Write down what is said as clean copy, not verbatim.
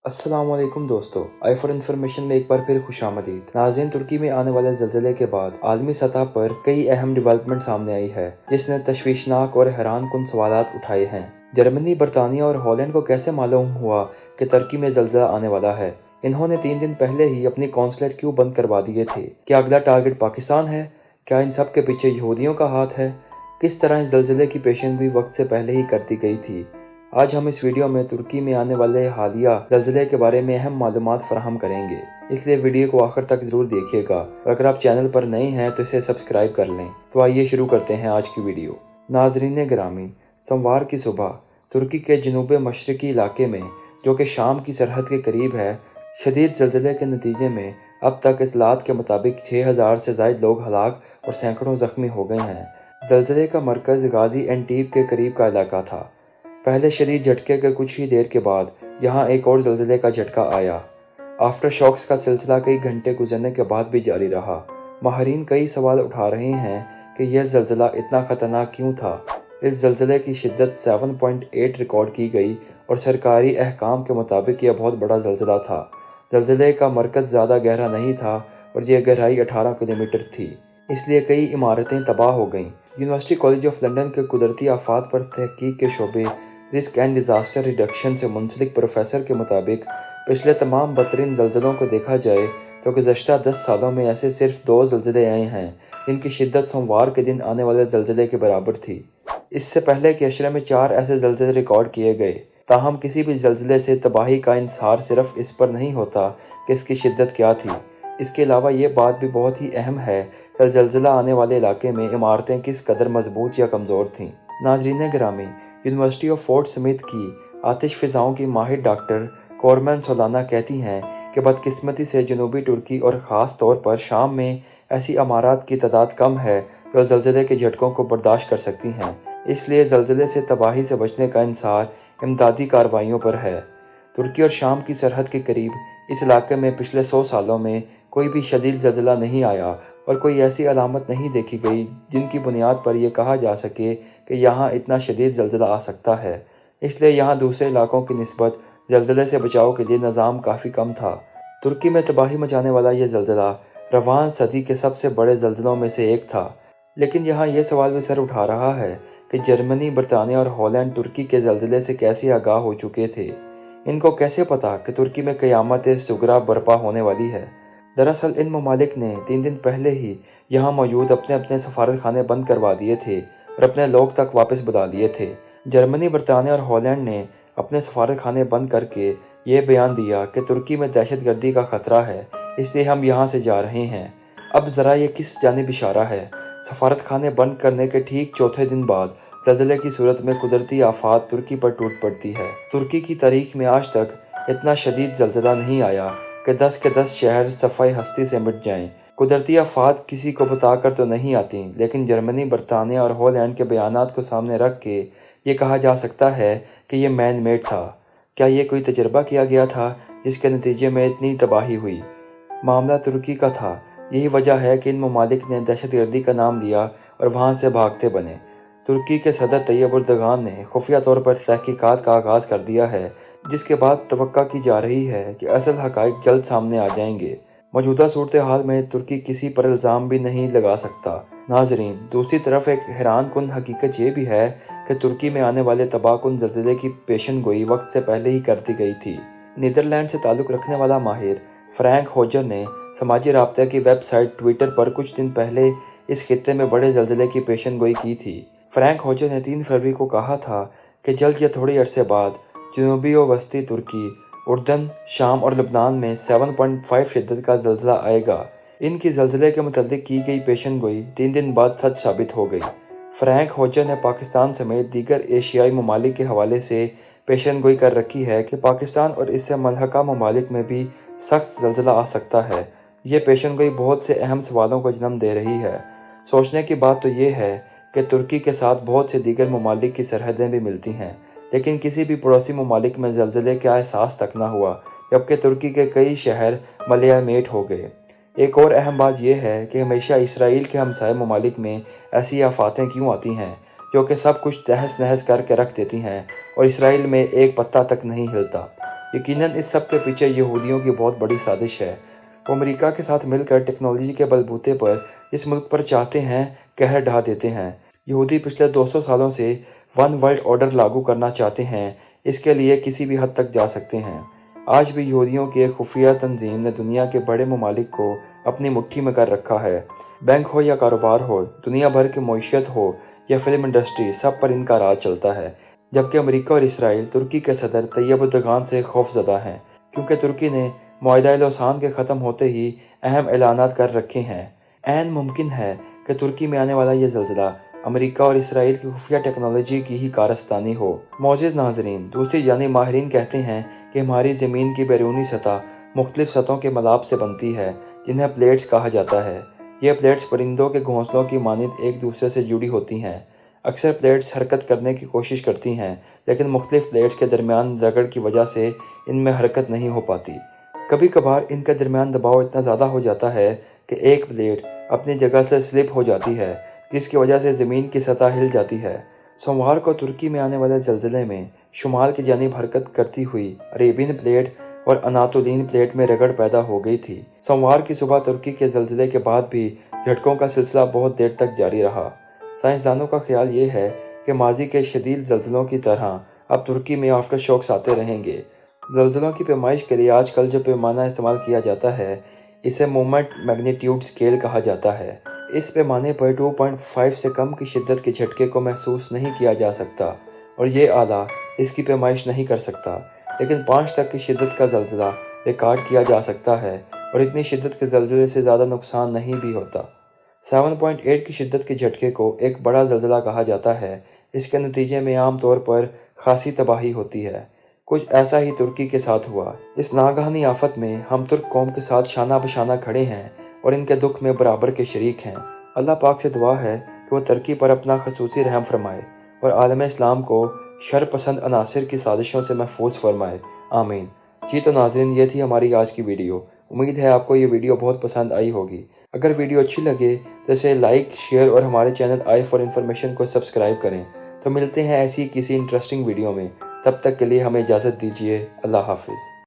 अस्सलाम वालेकुम दोस्तों, आई फॉर इन्फॉर्मेशन में एक बार फिर खुशामदीद। नाज़रीन, तुर्की में आने वाले ज़लज़ले के बाद आलमी सतह पर कई अहम डेवलपमेंट सामने आई है जिसने तशवीशनाक और हैरानकुन सवालात उठाए हैं। जर्मनी, बरतानिया और हॉलैंड को कैसे मालूम हुआ कि तुर्की में ज़लज़ला आने वाला है? इन्होंने 3 दिन पहले ही अपने कौंसलेट क्यों बंद करवा दिए थे? क्या अगला टारगेट पाकिस्तान है? क्या इन सब के पीछे यहूदियों का हाथ है? किस तरह इस ज़लज़ले की पेशेनगोई वक्त से पहले ही कर दी गई थी? आज हम इस वीडियो में तुर्की में आने वाले हालिया ज़लज़ले के बारे में अहम मालूमात फराहम करेंगे, इसलिए वीडियो को आखिर तक ज़रूर देखिएगा और अगर आप चैनल पर नए हैं तो इसे सब्सक्राइब कर लें। तो आइए शुरू करते हैं आज की वीडियो। नाज़रीन गिरामी, सोमवार की सुबह तुर्की के जनूब मशरकी इलाके में, जो कि शाम की सरहद के करीब है, शदीद ज़लज़ले के नतीजे में अब तक इतलात के मुताबिक 6000 से ज़ायद लोग हलाक और सैकड़ों ज़ख्मी हो गए हैं। ज़लज़ले का मरकज़ गाजी एंटीब के करीब का इलाका था। पहले शदीद झटके के कुछ ही देर के बाद यहाँ एक और ज़लज़ले का झटका आया। आफ्टर शॉक्स का सिलसिला कई घंटे गुजरने के बाद भी जारी रहा। माहिरीन कई सवाल उठा रहे हैं कि यह ज़लज़ला इतना ख़तरनाक क्यों था। इस ज़लज़ले की शिद्दत 7.8 रिकॉर्ड की गई और सरकारी अहकाम के मुताबिक यह बहुत बड़ा ज़लज़ला था। ज़लज़ले का मरकज़ ज़्यादा गहरा नहीं था और यह गहराई 18 किलोमीटर थी, इसलिए कई इमारतें तबाह हो गईं। यूनिवर्सिटी कॉलेज ऑफ लंदन के कुदरती आफात पर तहकीक के शोबे रिस्क एंड डिज़ास्टर रिडक्शन से मुंसलिक प्रोफेसर के मुताबिक पिछले तमाम बदतरीन ज़लज़लों को देखा जाए तो गुज़श्ता 10 सालों में ऐसे सिर्फ 2 ज़लज़ले आए हैं जिनकी शिद्दत सोमवार के दिन आने वाले ज़लज़ले के बराबर थी। इससे पहले के अशरे में 4 ऐसे ज़लज़ले रिकॉर्ड किए गए। ताहम किसी भी ज़लज़ले से तबाही का इंसार सिर्फ इस पर नहीं होता कि इसकी शिद्दत क्या थी। इसके अलावा ये बात भी बहुत ही अहम है कि ज़लज़ला आने वाले इलाके में इमारतें किस कदर मजबूत या कमज़ोर थीं। नाज़रीन गिरामी, यूनिवर्सिटी ऑफ फोर्ट स्मिथ की आतिश फ़िज़ाओं की माहिर डॉक्टर कॉरमैन सोलाना कहती हैं कि बदकिस्मती से जनूबी तुर्की और ख़ास तौर पर शाम में ऐसी इमारत की तादाद कम है जो ज़लज़ले के झटकों को बर्दाश्त कर सकती हैं। इसलिए ज़लज़ले से तबाही से बचने का इंसार इमदादी कार्रवाइयों पर है। तुर्की और शाम की सरहद के करीब इस इलाके में पिछले 100 सालों में कोई भी शदीद ज़लज़ला नहीं आया और कोई ऐसी अलामत नहीं देखी गई जिनकी बुनियाद पर यह कहा जा सके कि यहाँ इतना शदीद ज़लज़ला आ सकता है। इसलिए यहाँ दूसरे इलाकों की निस्बत ज़लज़ले से बचाव के लिए निज़ाम काफ़ी कम था। तुर्की में तबाही मचाने वाला यह ज़लज़ला रवान सदी के सबसे बड़े ज़लज़लों में से एक था। लेकिन यहाँ यह सवाल भी सर उठा रहा है कि जर्मनी, बरतानिया और हॉलैंड तुर्की के ज़लज़ले से कैसे आगाह हो चुके थे। इनको कैसे पता कि तुर्की में क़यामत सुगरा बर्पा होने वाली है। दरअसल इन ममालिक ने 3 दिन पहले ही यहाँ मौजूद अपने अपने सफारत खाने बंद करवा दिए थे और अपने लोग तक वापस बुला लिए थे। जर्मनी, बरतानिया और हॉलैंड ने अपने सफारत खाने बंद करके ये बयान दिया कि तुर्की में दहशतगर्दी का खतरा है, इसलिए हम यहाँ से जा रहे हैं। अब ज़रा ये किस जानिब इशारा है? सफारत खाने बंद करने के ठीक चौथे दिन बाद ज़लज़ले की सूरत में कुदरती आफात तुर्की पर टूट पड़ती है। तुर्की की तारीख में आज तक इतना शदीद ज़लज़ला नहीं आया कि 10 के 10 शहर सफ़ाई हस्ती से मिट जाएं। कुदरती आफात किसी को बताकर तो नहीं आती, लेकिन जर्मनी, बरतानिया और हॉलैंड के बयानात को सामने रख के ये कहा जा सकता है कि ये मैन मेड था। क्या ये कोई तजर्बा किया गया था जिसके नतीजे में इतनी तबाही हुई? मामला तुर्की का था। यही वजह है कि इन ममालिक ने दहशतगर्दी का नाम लिया और वहाँ से भागते बने। तुर्की के सदर तैयब एर्दोगान ने खुफिया तौर पर तहकीकात का आगाज़ कर दिया है, जिसके बाद तवक्का की जा रही है कि असल हक़ाइक़ जल्द सामने आ जाएंगे। मौजूदा सूरत हाल में तुर्की किसी पर इल्ज़ाम भी नहीं लगा सकता। नाज़रीन, दूसरी तरफ एक हैरान कुन हकीकत ये भी है कि तुर्की में आने वाले तबाहकुन ज़लज़ले की पेशन गोई वक्त से पहले ही कर दी गई थी। नीदरलैंड से ताल्लुक़ रखने वाला माहिर फ्रैंक होजर ने समाजी राब्ते की वेबसाइट ट्विटर पर कुछ दिन पहले इस खित्ते में बड़े ज़लज़ले की पेशन गोई की थी। फ्रैंक होजर ने 3 फरवरी को कहा था कि जल्द या थोड़ी अरसे बाद जनूबी व वस्ती तुर्की, उर्दन, शाम और लबनान में 7.5 शिद्दत का ज़लज़ला आएगा। इनकी ज़लज़ले के मुताबिक की गई पेशन गोई 3 दिन बाद सच साबित हो गई। फ्रैंक होजर ने पाकिस्तान समेत दीगर एशियाई ममालिक के हवाले से पेशन गोई कर रखी है कि पाकिस्तान और इससे मुल्हका ममालिक में भी सख्त ज़लज़ला आ सकता है। ये पेशन गोई बहुत से अहम सवालों को जन्म दे रही है। सोचने की बात तो ये है कि तुर्की के साथ बहुत से दीगर ममालिक की सरहदें भी मिलती हैं, लेकिन किसी भी पड़ोसी ममालिक में ज़लज़ले का एहसास तक न हुआ, जबकि तुर्की के कई शहर मलयामेट हो गए। एक और अहम बात यह है कि हमेशा इसराइल के हमसाय ममालिक में ऐसी आफातें क्यों आती हैं जो कि सब कुछ तहस नहस करके रख देती हैं और इसराइल में एक पत्ता तक नहीं हिलता। यकीनन इस सब के पीछे यहूदियों की बहुत बड़ी साजिश है। वो अमेरिका के साथ मिलकर टेक्नोलॉजी के बलबूते पर इस मुल्क पर चाहते हैं कहर ढा देते हैं। यहूदी पिछले 200 सालों से वन वर्ल्ड ऑर्डर लागू करना चाहते हैं, इसके लिए किसी भी हद तक जा सकते हैं। आज भी यहूदियों की एक खुफिया तंजीम ने दुनिया के बड़े ममालिक को अपनी मुट्ठी में कर रखा है। बैंक हो या कारोबार हो, दुनिया भर की मईशत हो या फिल्म इंडस्ट्री, सब पर इनका राज चलता है। जबकि अमेरिका और इसराइल तुर्की के सदर तैयब उर्दगान से खौफजदा हैं, क्योंकि तुर्की ने मुआहिदा लौसान के ख़त्म होते ही अहम ऐलानात कर रखे हैं। ऐन मुमकिन है कि तुर्की में आने वाला ये ज़ल्ज़ला अमेरिका और इसराइल की खुफिया टेक्नोलॉजी की ही कारस्तानी हो। मोअज़्ज़िज़ नाज़रीन, दूसरी जानिब माहिरीन कहते हैं कि हमारी ज़मीन की बैरूनी सतह मुख्तलिफ सतहों के मलाप से बनती है, जिन्हें प्लेट्स कहा जाता है। ये प्लेट्स परिंदों के घोंसलों की मानिंद एक दूसरे से जुड़ी होती हैं। अक्सर प्लेट्स हरकत करने की कोशिश करती हैं, लेकिन मुख्तलिफ प्लेट्स के दरमियान रगड़ की वजह से इनमें हरकत नहीं हो पाती। कभी कभार इनके दरमियान दबाव इतना ज़्यादा हो जाता है कि एक प्लेट अपनी जगह से स्लिप हो जाती है, जिसकी वजह से ज़मीन की सतह हिल जाती है। सोमवार को तुर्की में आने वाले ज़ल्ज़ले में शुमाल की जानिब हरकत करती हुई अरेबियन प्लेट और अनातोलियन प्लेट में रगड़ पैदा हो गई थी। सोमवार की सुबह तुर्की के ज़ल्ज़ले के बाद भी झटकों का सिलसिला बहुत देर तक जारी रहा। साइंसदानों का ख्याल ये है कि माजी के शदीद ज़ल्ज़लों की तरह अब तुर्की में आफ्टर शॉक्स आते रहेंगे। ज़ल्ज़लों की पैमाइश के लिए आजकल जो पैमाना इस्तेमाल किया जाता है, इसे मोमेंट मैग्नीट्यूड स्केल कहा जाता है। इस पैमाने पर 2.5 से कम की शिद्दत के झटके को महसूस नहीं किया जा सकता और ये आला इसकी पैमाइश नहीं कर सकता, लेकिन 5 तक की शिद्दत का ज़ल्ज़ला रिकॉर्ड किया जा सकता है और इतनी शिद्दत के ज़ल्ज़ले से ज़्यादा नुकसान नहीं भी होता। 7.8 की शिद्दत के झटके को एक बड़ा ज़ल्ज़ला कहा जाता है। इसके नतीजे में आम तौर पर खासी तबाही होती है। कुछ ऐसा ही तुर्की के साथ हुआ। इस नागहानी आफत में हम तुर्क कौम के साथ शाना बशाना खड़े हैं और इनके दुख में बराबर के शरीक हैं। अल्लाह पाक से दुआ है कि वह तुर्की पर अपना खसूसी रहम फरमाए और आलम इस्लाम को शर पसंद अनासिर की साजिशों से महफूज फरमाए। आमीन। जी तो नाज़रीन, ये थी हमारी आज की वीडियो। उम्मीद है आपको ये वीडियो बहुत पसंद आई होगी। अगर वीडियो अच्छी लगे तो इसे लाइक, शेयर और हमारे चैनल आई फॉर इन्फॉर्मेशन को सब्सक्राइब करें। तो मिलते हैं ऐसी किसी इंटरेस्टिंग वीडियो में। तब तक के लिए हमें इजाज़त दीजिए। अल्लाह हाफिज़।